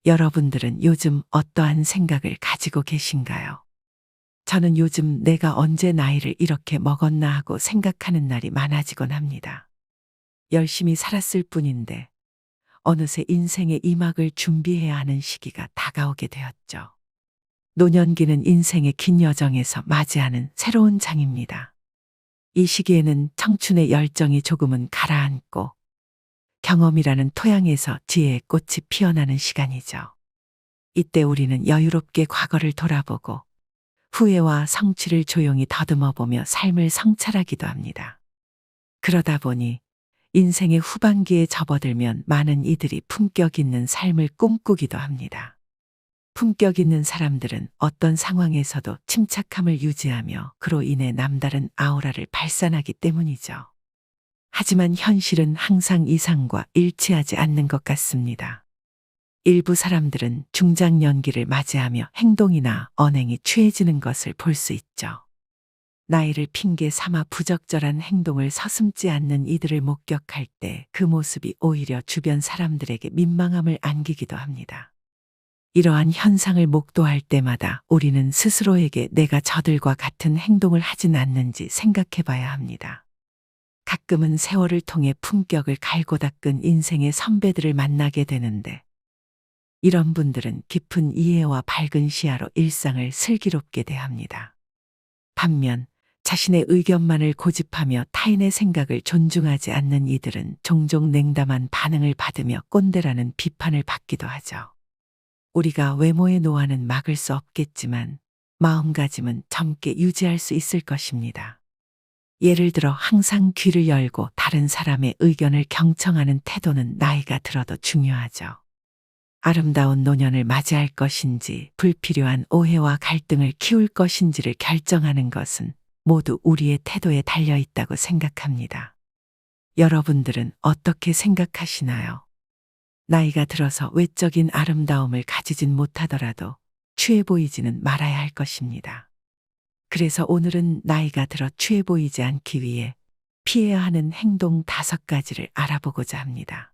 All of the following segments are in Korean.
여러분들은 요즘 어떠한 생각을 가지고 계신가요? 저는 요즘 내가 언제 나이를 이렇게 먹었나 하고 생각하는 날이 많아지곤 합니다. 열심히 살았을 뿐인데 어느새 인생의 이막을 준비해야 하는 시기가 다가오게 되었죠. 노년기는 인생의 긴 여정에서 맞이하는 새로운 장입니다. 이 시기에는 청춘의 열정이 조금은 가라앉고 경험이라는 토양에서 지혜의 꽃이 피어나는 시간이죠. 이때 우리는 여유롭게 과거를 돌아보고 후회와 성취를 조용히 더듬어 보며 삶을 성찰하기도 합니다. 그러다 보니 인생의 후반기에 접어들면 많은 이들이 품격 있는 삶을 꿈꾸기도 합니다. 품격 있는 사람들은 어떤 상황에서도 침착함을 유지하며 그로 인해 남다른 아우라를 발산하기 때문이죠. 하지만 현실은 항상 이상과 일치하지 않는 것 같습니다. 일부 사람들은 중장년기를 맞이하며 행동이나 언행이 취해지는 것을 볼 수 있죠. 나이를 핑계 삼아 부적절한 행동을 서슴지 않는 이들을 목격할 때 그 모습이 오히려 주변 사람들에게 민망함을 안기기도 합니다. 이러한 현상을 목도할 때마다 우리는 스스로에게 내가 저들과 같은 행동을 하진 않는지 생각해 봐야 합니다. 가끔은 세월을 통해 품격을 갈고 닦은 인생의 선배들을 만나게 되는데 이런 분들은 깊은 이해와 밝은 시야로 일상을 슬기롭게 대합니다. 반면 자신의 의견만을 고집하며 타인의 생각을 존중하지 않는 이들은 종종 냉담한 반응을 받으며 꼰대라는 비판을 받기도 하죠. 우리가 외모의 노화는 막을 수 없겠지만 마음가짐은 젊게 유지할 수 있을 것입니다. 예를 들어 항상 귀를 열고 다른 사람의 의견을 경청하는 태도는 나이가 들어도 중요하죠. 아름다운 노년을 맞이할 것인지 불필요한 오해와 갈등을 키울 것인지를 결정하는 것은 모두 우리의 태도에 달려 있다고 생각합니다. 여러분들은 어떻게 생각하시나요? 나이가 들어서 외적인 아름다움을 가지진 못하더라도 취해 보이지는 말아야 할 것입니다. 그래서 오늘은 나이가 들어 취해 보이지 않기 위해 피해야 하는 행동 5가지를 알아보고자 합니다.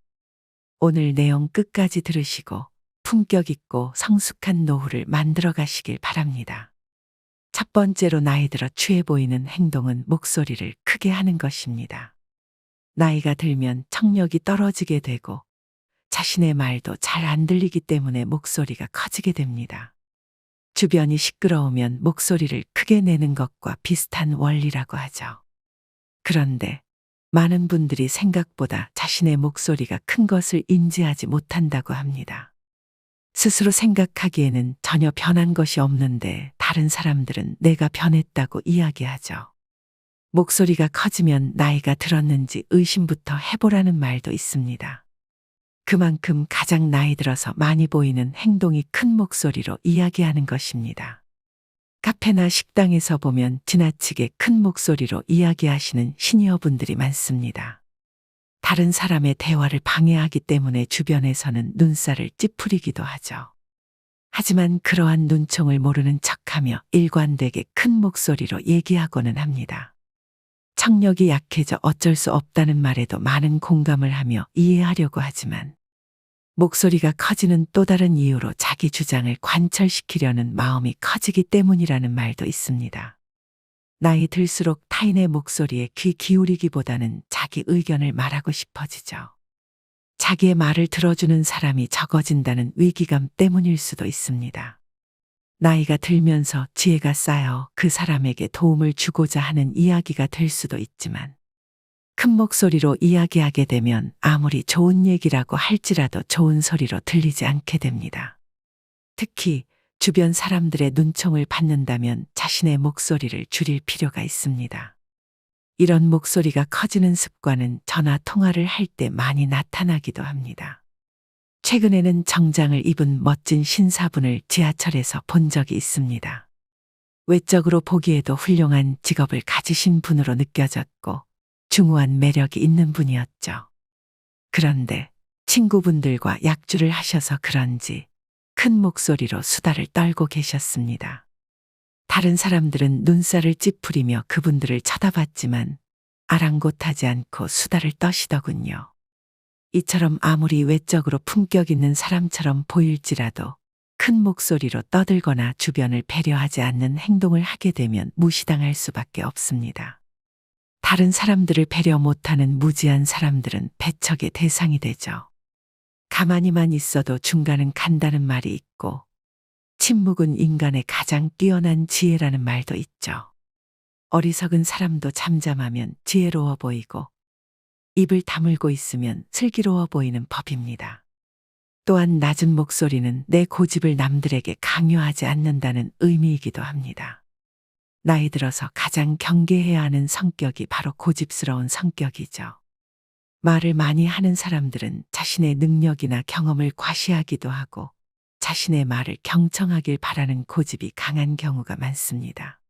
오늘 내용 끝까지 들으시고 품격 있고 성숙한 노후를 만들어 가시길 바랍니다. 첫 번째로 나이 들어 취해 보이는 행동은 목소리를 크게 하는 것입니다. 나이가 들면 청력이 떨어지게 되고 자신의 말도 잘 안 들리기 때문에 목소리가 커지게 됩니다. 주변이 시끄러우면 목소리를 크게 내는 것과 비슷한 원리라고 하죠. 그런데 많은 분들이 생각보다 자신의 목소리가 큰 것을 인지하지 못한다고 합니다. 스스로 생각하기에는 전혀 변한 것이 없는데 다른 사람들은 내가 변했다고 이야기하죠. 목소리가 커지면 나이가 들었는지 의심부터 해보라는 말도 있습니다. 그만큼 가장 나이 들어서 많이 보이는 행동이 큰 목소리로 이야기하는 것입니다. 카페나 식당에서 보면 지나치게 큰 목소리로 이야기하시는 시니어분들이 많습니다. 다른 사람의 대화를 방해하기 때문에 주변에서는 눈살을 찌푸리기도 하죠. 하지만 그러한 눈총을 모르는 척하며 일관되게 큰 목소리로 얘기하고는 합니다. 청력이 약해져 어쩔 수 없다는 말에도 많은 공감을 하며 이해하려고 하지만 목소리가 커지는 또 다른 이유로 자기 주장을 관철시키려는 마음이 커지기 때문이라는 말도 있습니다. 나이 들수록 타인의 목소리에 귀 기울이기보다는 자기 의견을 말하고 싶어지죠. 자기의 말을 들어주는 사람이 적어진다는 위기감 때문일 수도 있습니다. 나이가 들면서 지혜가 쌓여 그 사람에게 도움을 주고자 하는 이야기가 될 수도 있지만 큰 목소리로 이야기하게 되면 아무리 좋은 얘기라고 할지라도 좋은 소리로 들리지 않게 됩니다. 특히 주변 사람들의 눈총을 받는다면 자신의 목소리를 줄일 필요가 있습니다. 이런 목소리가 커지는 습관은 전화 통화를 할 때 많이 나타나기도 합니다. 최근에는 정장을 입은 멋진 신사분을 지하철에서 본 적이 있습니다. 외적으로 보기에도 훌륭한 직업을 가지신 분으로 느껴졌고 중후한 매력이 있는 분이었죠. 그런데 친구분들과 약주를 하셔서 그런지 큰 목소리로 수다를 떨고 계셨습니다. 다른 사람들은 눈살을 찌푸리며 그분들을 쳐다봤지만 아랑곳하지 않고 수다를 떠시더군요. 이처럼 아무리 외적으로 품격 있는 사람처럼 보일지라도 큰 목소리로 떠들거나 주변을 배려하지 않는 행동을 하게 되면 무시당할 수밖에 없습니다. 다른 사람들을 배려 못하는 무지한 사람들은 배척의 대상이 되죠. 가만히만 있어도 중간은 간다는 말이 있고, 침묵은 인간의 가장 뛰어난 지혜라는 말도 있죠. 어리석은 사람도 잠잠하면 지혜로워 보이고, 입을 다물고 있으면 슬기로워 보이는 법입니다. 또한 낮은 목소리는 내 고집을 남들에게 강요하지 않는다는 의미이기도 합니다. 나이 들어서 가장 경계해야 하는 성격이 바로 고집스러운 성격이죠. 말을 많이 하는 사람들은 자신의 능력이나 경험을 과시하기도 하고 자신의 말을 경청하길 바라는 고집이 강한 경우가 많습니다.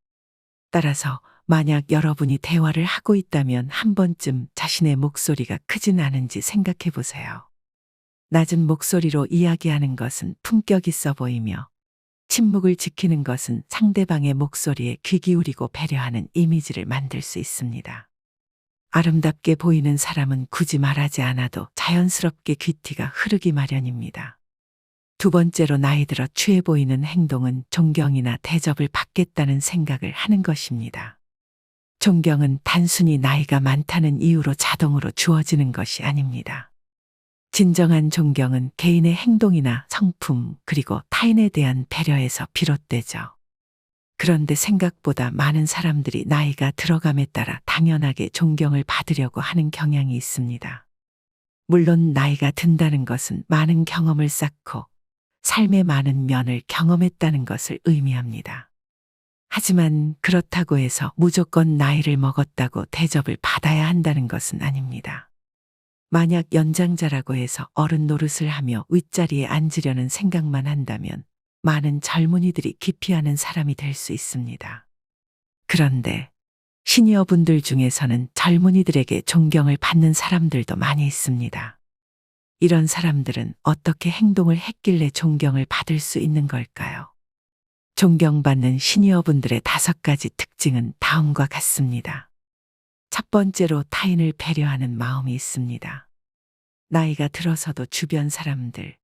따라서 만약 여러분이 대화를 하고 있다면 한 번쯤 자신의 목소리가 크진 않은지 생각해 보세요. 낮은 목소리로 이야기하는 것은 품격 있어 보이며 침묵을 지키는 것은 상대방의 목소리에 귀 기울이고 배려하는 이미지를 만들 수 있습니다. 아름답게 보이는 사람은 굳이 말하지 않아도 자연스럽게 귀티가 흐르기 마련입니다. 두 번째로 나이 들어 취해 보이는 행동은 존경이나 대접을 받겠다는 생각을 하는 것입니다. 존경은 단순히 나이가 많다는 이유로 자동으로 주어지는 것이 아닙니다. 진정한 존경은 개인의 행동이나 성품 그리고 타인에 대한 배려에서 비롯되죠. 그런데 생각보다 많은 사람들이 나이가 들어감에 따라 당연하게 존경을 받으려고 하는 경향이 있습니다. 물론 나이가 든다는 것은 많은 경험을 쌓고 삶의 많은 면을 경험했다는 것을 의미합니다. 하지만 그렇다고 해서 무조건 나이를 먹었다고 대접을 받아야 한다는 것은 아닙니다. 만약 연장자라고 해서 어른 노릇을 하며 윗자리에 앉으려는 생각만 한다면 많은 젊은이들이 기피하는 사람이 될 수 있습니다. 그런데 시니어분들 중에서는 젊은이들에게 존경을 받는 사람들도 많이 있습니다. 이런 사람들은 어떻게 행동을 했길래 존경을 받을 수 있는 걸까요? 존경받는 시니어분들의 5가지 특징은 다음과 같습니다. 첫 번째로 타인을 배려하는 마음이 있습니다. 나이가 들어서도 주변 사람들,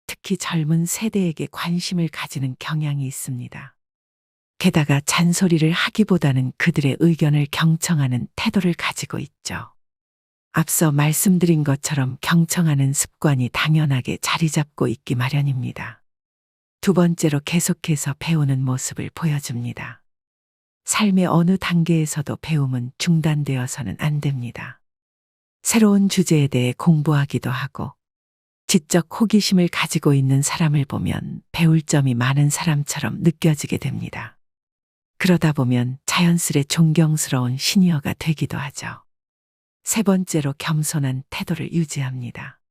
특히 젊은 세대에게 관심을 가지는 경향이 있습니다. 게다가 잔소리를 하기보다는 그들의 의견을 경청하는 태도를 가지고 있죠. 앞서 말씀드린 것처럼 경청하는 습관이 당연하게 자리 잡고 있기 마련입니다. 두 번째로 계속해서 배우는 모습을 보여줍니다. 삶의 어느 단계에서도 배움은 중단되어서는 안 됩니다. 새로운 주제에 대해 공부하기도 하고 지적 호기심을 가지고 있는 사람을 보면 배울 점이 많은 사람처럼 느껴지게 됩니다. 그러다 보면 자연스레 존경스러운 시니어가 되기도 하죠. 세 번째로 겸손한 태도를 유지합니다.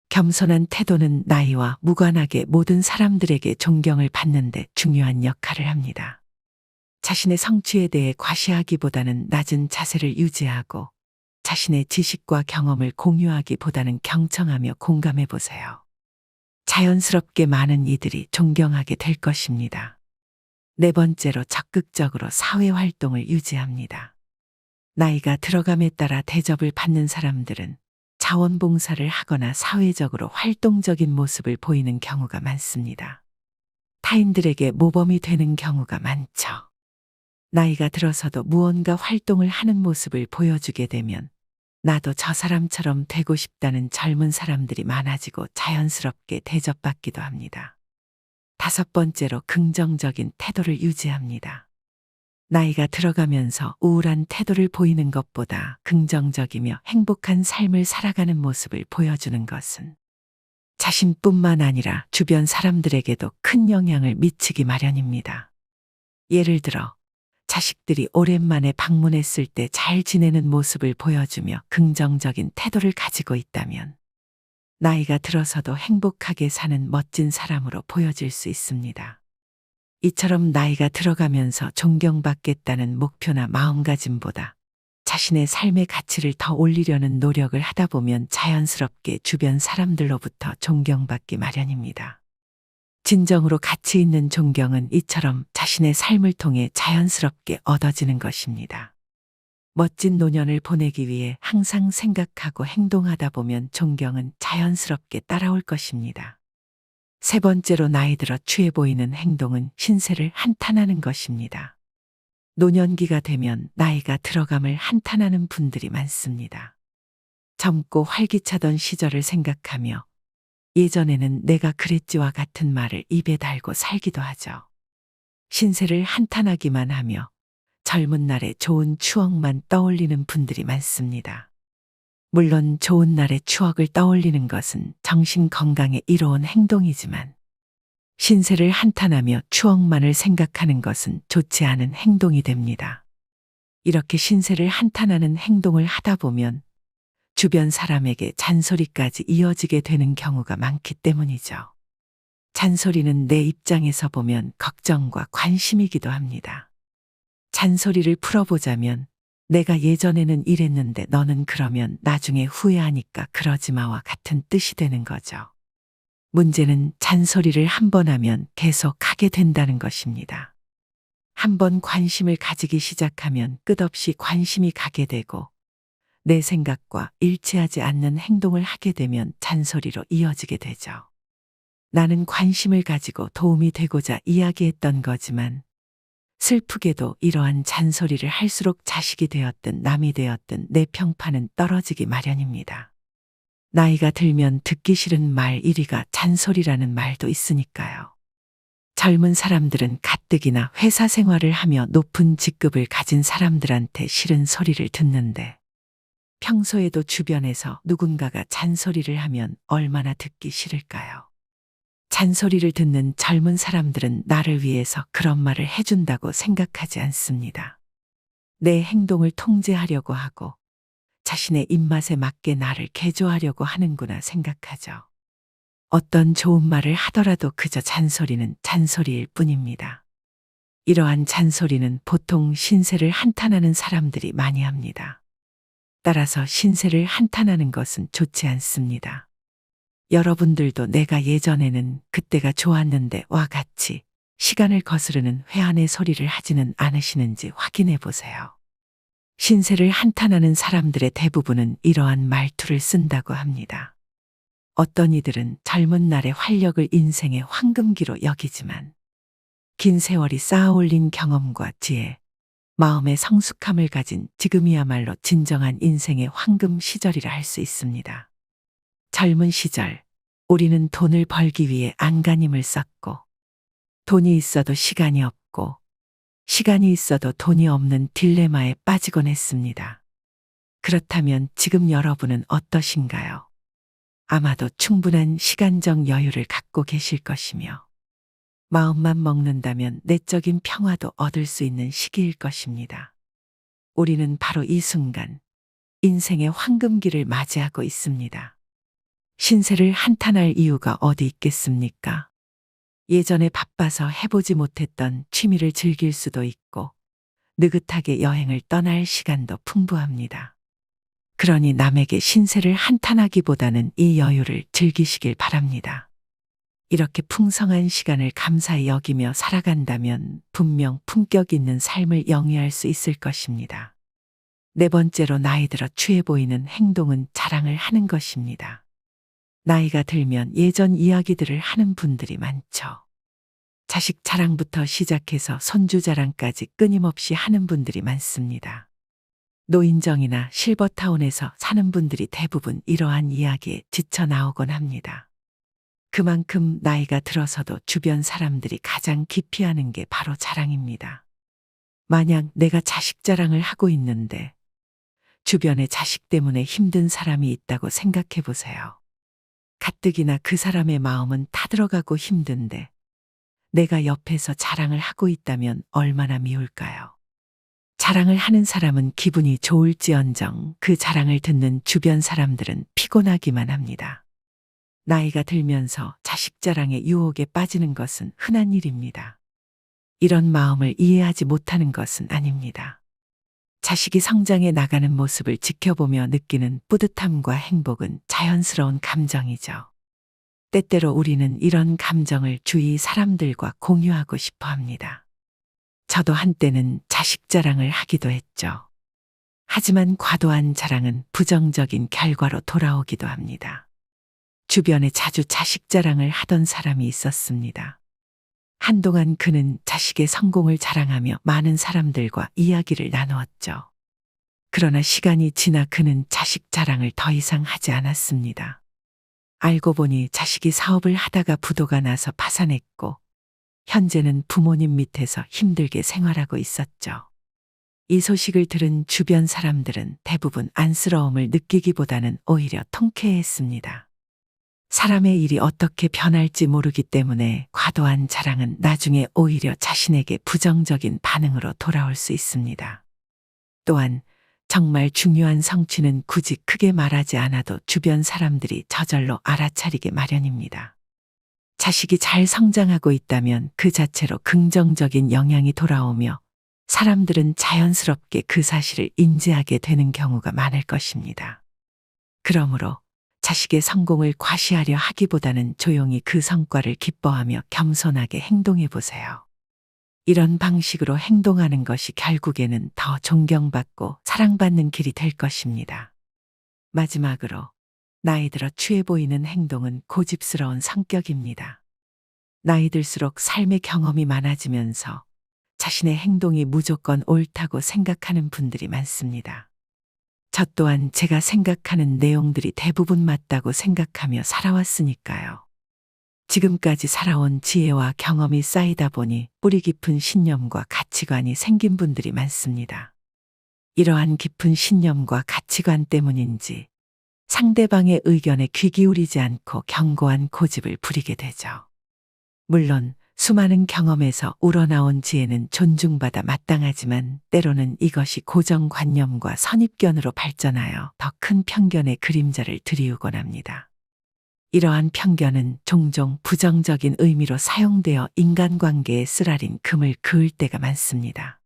겸손한 태도는 나이와 무관하게 모든 사람들에게 존경을 받는 데 중요한 역할을 합니다. 자신의 성취에 대해 과시하기보다는 낮은 자세를 유지하고 자신의 지식과 경험을 공유하기보다는 경청하며 공감해 보세요. 자연스럽게 많은 이들이 존경하게 될 것입니다. 네 번째로 적극적으로 사회활동을 유지합니다. 나이가 들어감에 따라 대접을 받는 사람들은 자원봉사를 하거나 사회적으로 활동적인 모습을 보이는 경우가 많습니다. 타인들에게 모범이 되는 경우가 많죠. 나이가 들어서도 무언가 활동을 하는 모습을 보여주게 되면 나도 저 사람처럼 되고 싶다는 젊은 사람들이 많아지고 자연스럽게 대접받기도 합니다. 다섯 번째로 긍정적인 태도를 유지합니다. 나이가 들어가면서 우울한 태도를 보이는 것보다 긍정적이며 행복한 삶을 살아가는 모습을 보여주는 것은 자신뿐만 아니라 주변 사람들에게도 큰 영향을 미치기 마련입니다. 예를 들어 자식들이 오랜만에 방문했을 때 잘 지내는 모습을 보여주며 긍정적인 태도를 가지고 있다면 나이가 들어서도 행복하게 사는 멋진 사람으로 보여질 수 있습니다. 이처럼 나이가 들어가면서 존경받겠다는 목표나 마음가짐보다 자신의 삶의 가치를 더 올리려는 노력을 하다 보면 자연스럽게 주변 사람들로부터 존경받기 마련입니다. 진정으로 가치 있는 존경은 이처럼 자신의 삶을 통해 자연스럽게 얻어지는 것입니다. 멋진 노년을 보내기 위해 항상 생각하고 행동하다 보면 존경은 자연스럽게 따라올 것입니다. 세 번째로 나이 들어 취해 보이는 행동은 신세를 한탄하는 것입니다. 노년기가 되면 나이가 들어감을 한탄하는 분들이 많습니다. 젊고 활기차던 시절을 생각하며 예전에는 내가 그랬지와 같은 말을 입에 달고 살기도 하죠. 신세를 한탄하기만 하며 젊은 날의 좋은 추억만 떠올리는 분들이 많습니다. 물론 좋은 날의 추억을 떠올리는 것은 정신 건강에 이로운 행동이지만 신세를 한탄하며 추억만을 생각하는 것은 좋지 않은 행동이 됩니다. 이렇게 신세를 한탄하는 행동을 하다 보면 주변 사람에게 잔소리까지 이어지게 되는 경우가 많기 때문이죠. 잔소리는 내 입장에서 보면 걱정과 관심이기도 합니다. 잔소리를 풀어보자면 내가 예전에는 이랬는데 너는 그러면 나중에 후회하니까 그러지 마와 같은 뜻이 되는 거죠. 문제는 잔소리를 한 번 하면 계속 하게 된다는 것입니다. 한 번 관심을 가지기 시작하면 끝없이 관심이 가게 되고 내 생각과 일치하지 않는 행동을 하게 되면 잔소리로 이어지게 되죠. 나는 관심을 가지고 도움이 되고자 이야기했던 거지만 슬프게도 이러한 잔소리를 할수록 자식이 되었든 남이 되었든 내 평판은 떨어지기 마련입니다. 나이가 들면 듣기 싫은 말 1위가 잔소리라는 말도 있으니까요. 젊은 사람들은 가뜩이나 회사 생활을 하며 높은 직급을 가진 사람들한테 싫은 소리를 듣는데 평소에도 주변에서 누군가가 잔소리를 하면 얼마나 듣기 싫을까요? 잔소리를 듣는 젊은 사람들은 나를 위해서 그런 말을 해준다고 생각하지 않습니다. 내 행동을 통제하려고 하고 자신의 입맛에 맞게 나를 개조하려고 하는구나 생각하죠. 어떤 좋은 말을 하더라도 그저 잔소리는 잔소리일 뿐입니다. 이러한 잔소리는 보통 신세를 한탄하는 사람들이 많이 합니다. 따라서 신세를 한탄하는 것은 좋지 않습니다. 여러분들도 내가 예전에는 그때가 좋았는데 와 같이 시간을 거스르는 회한의 소리를 하지는 않으시는지 확인해 보세요. 신세를 한탄하는 사람들의 대부분은 이러한 말투를 쓴다고 합니다. 어떤 이들은 젊은 날의 활력을 인생의 황금기로 여기지만 긴 세월이 쌓아올린 경험과 지혜, 마음의 성숙함을 가진 지금이야말로 진정한 인생의 황금 시절이라 할 수 있습니다. 젊은 시절, 우리는 돈을 벌기 위해 안간힘을 썼고, 돈이 있어도 시간이 없고, 시간이 있어도 돈이 없는 딜레마에 빠지곤 했습니다. 그렇다면 지금 여러분은 어떠신가요? 아마도 충분한 시간적 여유를 갖고 계실 것이며, 마음만 먹는다면 내적인 평화도 얻을 수 있는 시기일 것입니다. 우리는 바로 이 순간, 인생의 황금기를 맞이하고 있습니다. 신세를 한탄할 이유가 어디 있겠습니까? 예전에 바빠서 해보지 못했던 취미를 즐길 수도 있고 느긋하게 여행을 떠날 시간도 풍부합니다. 그러니 남에게 신세를 한탄하기보다는 이 여유를 즐기시길 바랍니다. 이렇게 풍성한 시간을 감사히 여기며 살아간다면 분명 품격 있는 삶을 영위할 수 있을 것입니다. 네 번째로 나이 들어 취해 보이는 행동은 자랑을 하는 것입니다. 나이가 들면 예전 이야기들을 하는 분들이 많죠. 자식 자랑부터 시작해서 손주 자랑까지 끊임없이 하는 분들이 많습니다. 노인정이나 실버타운에서 사는 분들이 대부분 이러한 이야기에 지쳐 나오곤 합니다. 그만큼 나이가 들어서도 주변 사람들이 가장 기피하는 게 바로 자랑입니다. 만약 내가 자식 자랑을 하고 있는데 주변에 자식 때문에 힘든 사람이 있다고 생각해 보세요. 가뜩이나 그 사람의 마음은 타들어가고 힘든데 내가 옆에서 자랑을 하고 있다면 얼마나 미울까요? 자랑을 하는 사람은 기분이 좋을지언정 그 자랑을 듣는 주변 사람들은 피곤하기만 합니다. 나이가 들면서 자식 자랑의 유혹에 빠지는 것은 흔한 일입니다. 이런 마음을 이해하지 못하는 것은 아닙니다. 자식이 성장해 나가는 모습을 지켜보며 느끼는 뿌듯함과 행복은 자연스러운 감정이죠. 때때로 우리는 이런 감정을 주위 사람들과 공유하고 싶어 합니다. 저도 한때는 자식 자랑을 하기도 했죠. 하지만 과도한 자랑은 부정적인 결과로 돌아오기도 합니다. 주변에 자주 자식 자랑을 하던 사람이 있었습니다. 한동안 그는 자식의 성공을 자랑하며 많은 사람들과 이야기를 나누었죠. 그러나 시간이 지나 그는 자식 자랑을 더 이상 하지 않았습니다. 알고 보니 자식이 사업을 하다가 부도가 나서 파산했고, 현재는 부모님 밑에서 힘들게 생활하고 있었죠. 이 소식을 들은 주변 사람들은 대부분 안쓰러움을 느끼기보다는 오히려 통쾌했습니다. 사람의 일이 어떻게 변할지 모르기 때문에 과도한 자랑은 나중에 오히려 자신에게 부정적인 반응으로 돌아올 수 있습니다. 또한 정말 중요한 성취는 굳이 크게 말하지 않아도 주변 사람들이 저절로 알아차리게 마련입니다. 자식이 잘 성장하고 있다면 그 자체로 긍정적인 영향이 돌아오며 사람들은 자연스럽게 그 사실을 인지하게 되는 경우가 많을 것입니다. 그러므로 자식의 성공을 과시하려 하기보다는 조용히 그 성과를 기뻐하며 겸손하게 행동해 보세요. 이런 방식으로 행동하는 것이 결국에는 더 존경받고 사랑받는 길이 될 것입니다. 마지막으로 나이 들어 취해 보이는 행동은 고집스러운 성격입니다. 나이 들수록 삶의 경험이 많아지면서 자신의 행동이 무조건 옳다고 생각하는 분들이 많습니다. 저 또한 제가 생각하는 내용들이 대부분 맞다고 생각하며 살아왔으니까요. 지금까지 살아온 지혜와 경험이 쌓이다 보니 뿌리 깊은 신념과 가치관이 생긴 분들이 많습니다. 이러한 깊은 신념과 가치관 때문인지 상대방의 의견에 귀 기울이지 않고 견고한 고집을 부리게 되죠. 물론 수많은 경험에서 우러나온 지혜는 존중받아 마땅하지만 때로는 이것이 고정관념과 선입견으로 발전하여 더 큰 편견의 그림자를 드리우곤 합니다. 이러한 편견은 종종 부정적인 의미로 사용되어 인간관계에 쓰라린 금을 그을 때가 많습니다.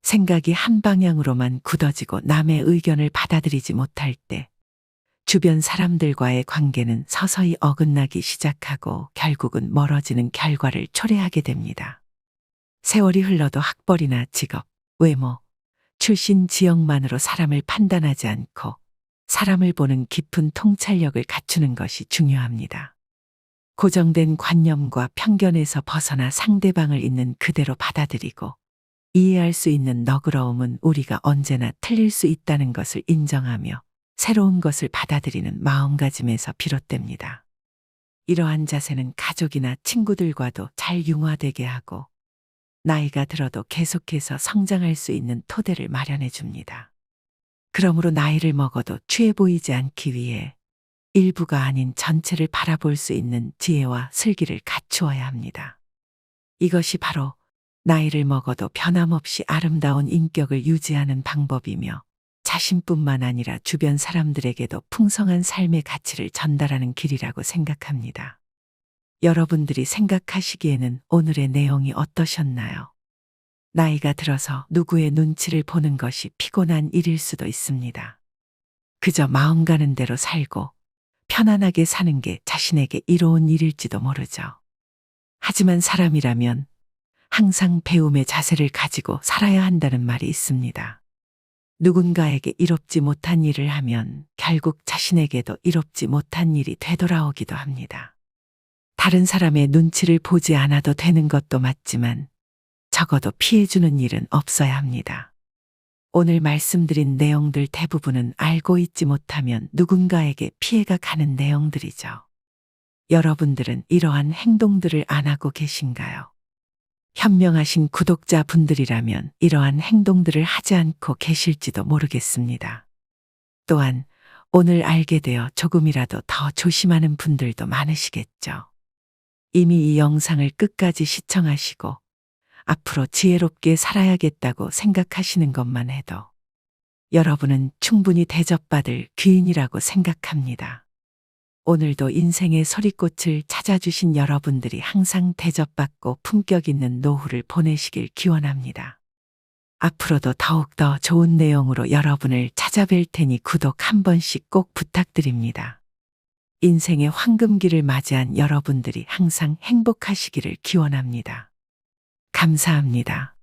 생각이 한 방향으로만 굳어지고 남의 의견을 받아들이지 못할 때 주변 사람들과의 관계는 서서히 어긋나기 시작하고 결국은 멀어지는 결과를 초래하게 됩니다. 세월이 흘러도 학벌이나 직업, 외모, 출신 지역만으로 사람을 판단하지 않고 사람을 보는 깊은 통찰력을 갖추는 것이 중요합니다. 고정된 관념과 편견에서 벗어나 상대방을 있는 그대로 받아들이고 이해할 수 있는 너그러움은 우리가 언제나 틀릴 수 있다는 것을 인정하며 새로운 것을 받아들이는 마음가짐에서 비롯됩니다. 이러한 자세는 가족이나 친구들과도 잘 융화되게 하고 나이가 들어도 계속해서 성장할 수 있는 토대를 마련해 줍니다. 그러므로 나이를 먹어도 취해 보이지 않기 위해 일부가 아닌 전체를 바라볼 수 있는 지혜와 슬기를 갖추어야 합니다. 이것이 바로 나이를 먹어도 변함없이 아름다운 인격을 유지하는 방법이며 자신뿐만 아니라 주변 사람들에게도 풍성한 삶의 가치를 전달하는 길이라고 생각합니다. 여러분들이 생각하시기에는 오늘의 내용이 어떠셨나요? 나이가 들어서 누구의 눈치를 보는 것이 피곤한 일일 수도 있습니다. 그저 마음 가는 대로 살고 편안하게 사는 게 자신에게 이로운 일일지도 모르죠. 하지만 사람이라면 항상 배움의 자세를 가지고 살아야 한다는 말이 있습니다. 누군가에게 이롭지 못한 일을 하면 결국 자신에게도 이롭지 못한 일이 되돌아오기도 합니다. 다른 사람의 눈치를 보지 않아도 되는 것도 맞지만 적어도 피해주는 일은 없어야 합니다. 오늘 말씀드린 내용들 대부분은 알고 있지 못하면 누군가에게 피해가 가는 내용들이죠. 여러분들은 이러한 행동들을 안 하고 계신가요? 현명하신 구독자분들이라면 이러한 행동들을 하지 않고 계실지도 모르겠습니다. 또한 오늘 알게 되어 조금이라도 더 조심하는 분들도 많으시겠죠. 이미 이 영상을 끝까지 시청하시고 앞으로 지혜롭게 살아야겠다고 생각하시는 것만 해도 여러분은 충분히 대접받을 귀인이라고 생각합니다. 오늘도 인생의 소리꽃을 찾아주신 여러분들이 항상 대접받고 품격 있는 노후를 보내시길 기원합니다. 앞으로도 더욱더 좋은 내용으로 여러분을 찾아뵐 테니 구독 한 번씩 꼭 부탁드립니다. 인생의 황금기를 맞이한 여러분들이 항상 행복하시기를 기원합니다. 감사합니다.